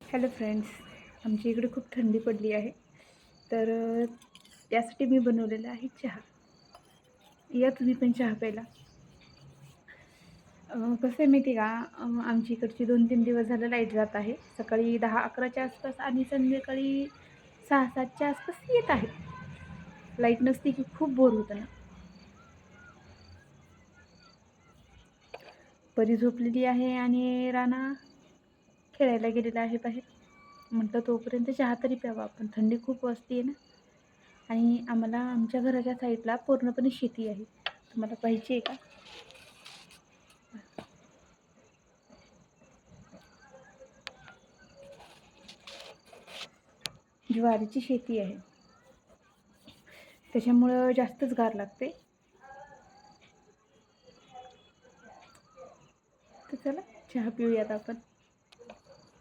Hello friends, आमच्या इकडे खूप थंडी पडली आहे. तर त्यासाठी मी बनवलेला आहे चहा. या तुम्ही पण चहा प्यायला. कसं आहे माहिती आहे का, आमच्या इकडची 2-3 दिवस झालं लाईट जात आहे. सकाळी 10-11च्या आसपास आणि संध्याकाळी 6-7च्या आसपास येत आहे. लाईट नसली की खूप बोर होतं ना. परी झोपलेली आहे आणि राणा खेळायला गेलेला आहे बाहेर. म्हटलं तोपर्यंत चहा तरी प्यावा आपण. थंडी खूप वाजते आहे ना. आणि आम्हाला आमच्या घराच्या साईडला पूर्णपणे शेती आहे. तुम्हाला पाहिजे आहे का? ज्वारीची शेती आहे. त्याच्यामुळं जास्तच गार लागते. तर चला चहा पिऊयात आपण.